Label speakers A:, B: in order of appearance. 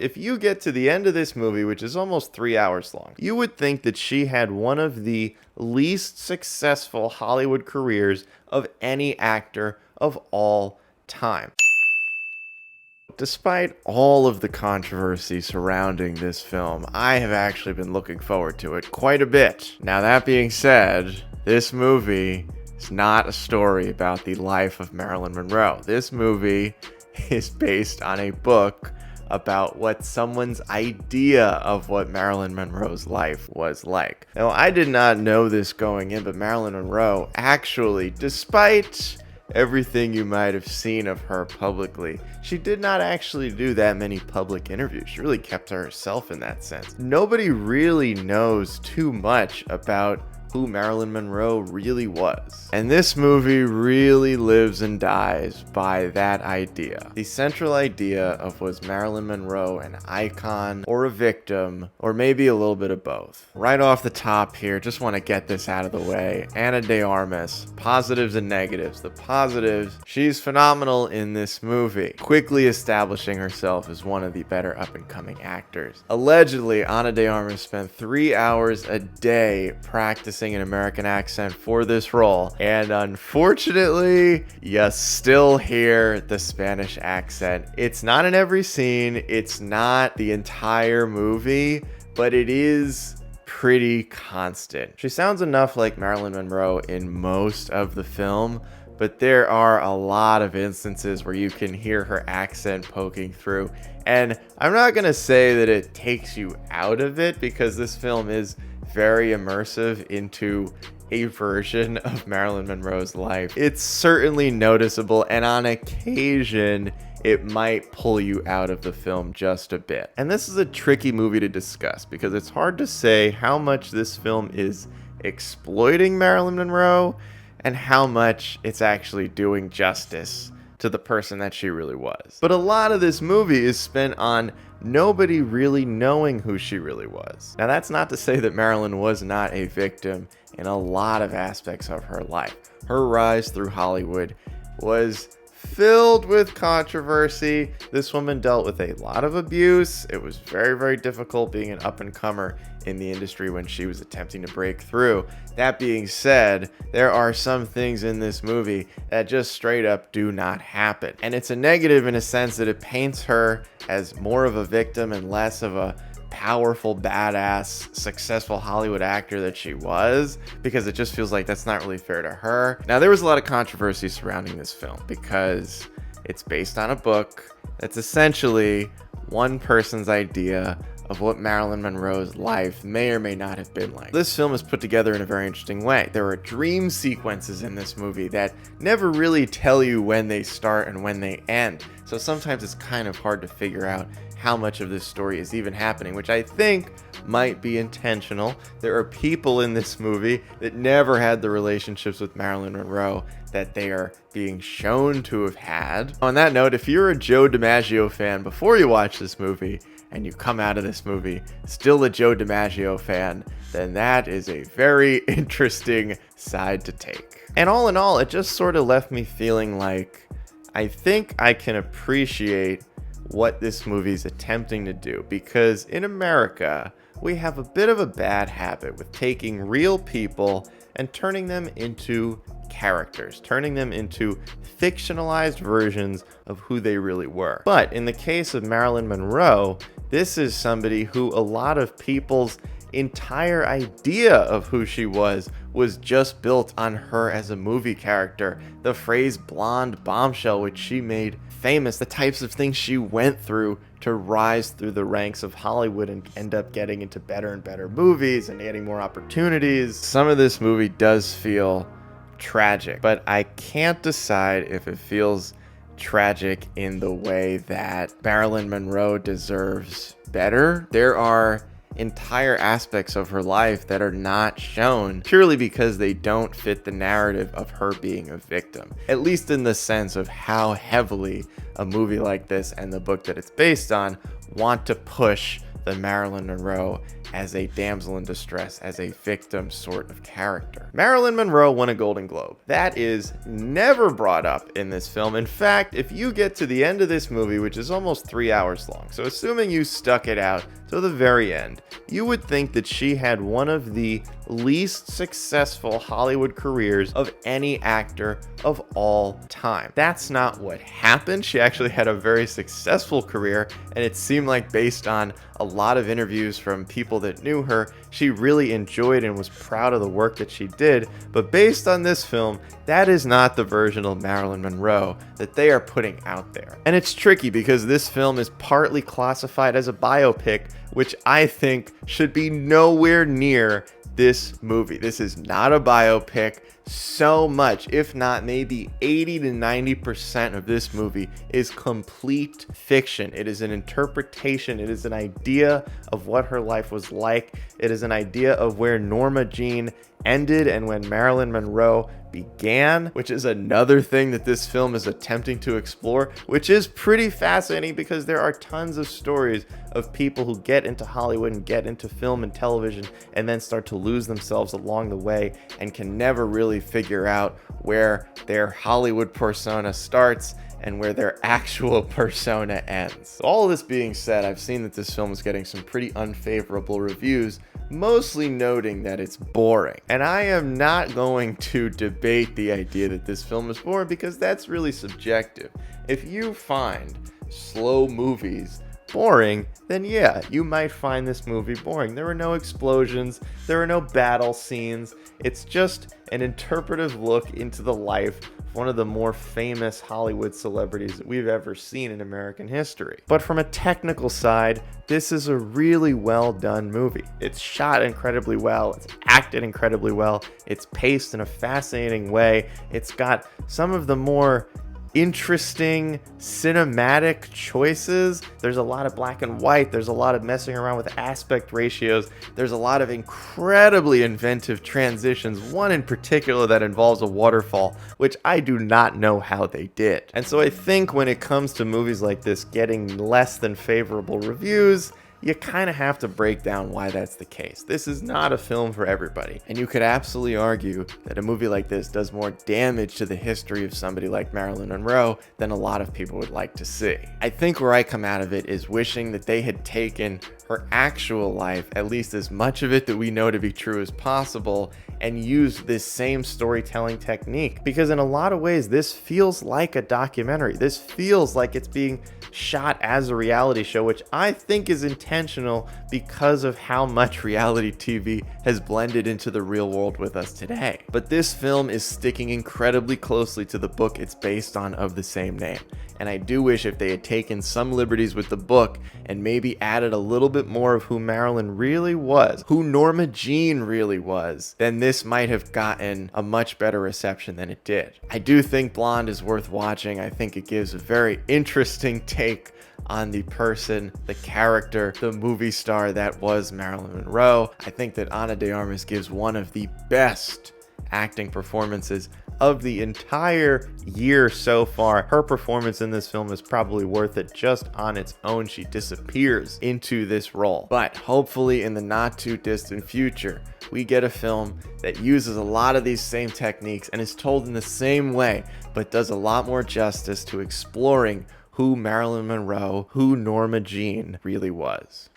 A: If you get to the end of this movie, which is almost 3 hours long, you would think that she had one of the least successful Hollywood careers of any actor of all time. Despite all of the controversy surrounding this film, I have actually been looking forward to it quite a bit. Now, that being said, this movie is not a story about the life of Marilyn Monroe. This movie is based on a book about what someone's idea of what Marilyn Monroe's life was like. Now, I did not know this going in, but Marilyn Monroe actually, despite everything you might have seen of her publicly, she did not actually do that many public interviews. She really kept to herself in that sense. Nobody really knows too much about who Marilyn Monroe really was. And this movie really lives and dies by that idea. The central idea of, was Marilyn Monroe an icon or a victim, or maybe a little bit of both? Right off the top here, just want to get this out of the way. Ana de Armas, positives and negatives. The positives, she's phenomenal in this movie, quickly establishing herself as one of the better up-and-coming actors. Allegedly, Ana de Armas spent 3 hours a day practicing an American accent for this role, and unfortunately, you still hear the Spanish accent. It's not in every scene, it's not the entire movie, but it is pretty constant. She sounds enough like Marilyn Monroe in most of the film, but there are a lot of instances where you can hear her accent poking through. And I'm not gonna say that it takes you out of it, because this film is very immersive into a version of Marilyn Monroe's life. It's certainly noticeable, and on occasion, it might pull you out of the film just a bit. And this is a tricky movie to discuss, because it's hard to say how much this film is exploiting Marilyn Monroe and how much it's actually doing justice to the person that she really was. But a lot of this movie is spent on nobody really knowing who she really was. Now, that's not to say that Marilyn was not a victim in a lot of aspects of her life. Her rise through Hollywood was filled with controversy. This woman dealt with a lot of abuse. It was very, very difficult being an up-and-comer in the industry when she was attempting to break through. That being said, there are some things in this movie that just straight up do not happen. And it's a negative in a sense that it paints her as more of a victim and less of a powerful, badass, successful Hollywood actor that she was, because it just feels like that's not really fair to her. Now, there was a lot of controversy surrounding this film because it's based on a book that's essentially one person's idea of what Marilyn Monroe's life may or may not have been like. This film is put together in a very interesting way. There are dream sequences in this movie that never really tell you when they start and when they end. So sometimes it's kind of hard to figure out how much of this story is even happening, which I think might be intentional. There are people in this movie that never had the relationships with Marilyn Monroe that they are being shown to have had. On that note, if you're a Joe DiMaggio fan before you watch this movie, and you come out of this movie still a Joe DiMaggio fan, then that is a very interesting side to take. And all in all, it just sort of left me feeling like I think I can appreciate what this movie's attempting to do, because in America, we have a bit of a bad habit with taking real people and turning them into characters, turning them into fictionalized versions of who they really were. But in the case of Marilyn Monroe, this is somebody who a lot of people's entire idea of who she was just built on her as a movie character. The phrase blonde bombshell, which she made famous, the types of things she went through to rise through the ranks of Hollywood and end up getting into better and better movies and getting more opportunities. Some of this movie does feel tragic, but I can't decide if it feels tragic in the way that Marilyn Monroe deserves better. There are entire aspects of her life that are not shown purely because they don't fit the narrative of her being a victim, at least in the sense of how heavily a movie like this and the book that it's based on want to push the Marilyn Monroe as a damsel in distress, as a victim sort of character. Marilyn Monroe won a Golden Globe. That is never brought up in this film. In fact, if you get to the end of this movie, which is almost 3 hours long, so assuming you stuck it out to the very end, you would think that she had one of the least successful Hollywood careers of any actor of all time. That's not what happened. She actually had a very successful career, and it seemed like, based on a lot of interviews from people that knew her, she really enjoyed and was proud of the work that she did. But based on this film, that is not the version of Marilyn Monroe that they are putting out there. And it's tricky because this film is partly classified as a biopic, which I think should be nowhere near this movie. This is not a biopic. So much, if not maybe 80 to 90% of this movie is complete fiction. It is an interpretation. It is an idea of what her life was like. It is an idea of where Norma Jean ended and when Marilyn Monroe began, which is another thing that this film is attempting to explore, which is pretty fascinating because there are tons of stories of people who get into Hollywood and get into film and television and then start to lose themselves along the way and can never really figure out where their Hollywood persona starts and where their actual persona ends. All of this being said, I've seen that this film is getting some pretty unfavorable reviews, mostly noting that it's boring. And I am not going to debate the idea that this film is boring because that's really subjective. If you find slow movies boring, then yeah, you might find this movie boring. There are no explosions, there are no battle scenes. It's just an interpretive look into the life of one of the more famous Hollywood celebrities that we've ever seen in American history. But from a technical side, this is a really well done movie. It's shot incredibly well, it's acted incredibly well, it's paced in a fascinating way, it's got some of the more interesting cinematic choices. There's a lot of black and white, there's a lot of messing around with aspect ratios, there's a lot of incredibly inventive transitions, one in particular that involves a waterfall, which I do not know how they did. And so I think when it comes to movies like this getting less than favorable reviews, you kind of have to break down why that's the case. This is not a film for everybody. And you could absolutely argue that a movie like this does more damage to the history of somebody like Marilyn Monroe than a lot of people would like to see. I think where I come out of it is wishing that they had taken her actual life, at least as much of it that we know to be true as possible, and used this same storytelling technique. Because in a lot of ways, this feels like a documentary. This feels like it's being shot as a reality show, which I think is intentional because of how much reality TV has blended into the real world with us today. But this film is sticking incredibly closely to the book it's based on of the same name. And I do wish if they had taken some liberties with the book and maybe added a little bit more of who Marilyn really was, who Norma Jean really was, then this might have gotten a much better reception than it did. I do think Blonde is worth watching. I think it gives a very interesting take on the person, the character, the movie star that was Marilyn Monroe. I think that Ana de Armas gives one of the best acting performances of the entire year so far. Her performance in this film is probably worth it just on its own. She disappears into this role. But hopefully in the not too distant future, we get a film that uses a lot of these same techniques and is told in the same way, but does a lot more justice to exploring who Marilyn Monroe, who Norma Jean really was.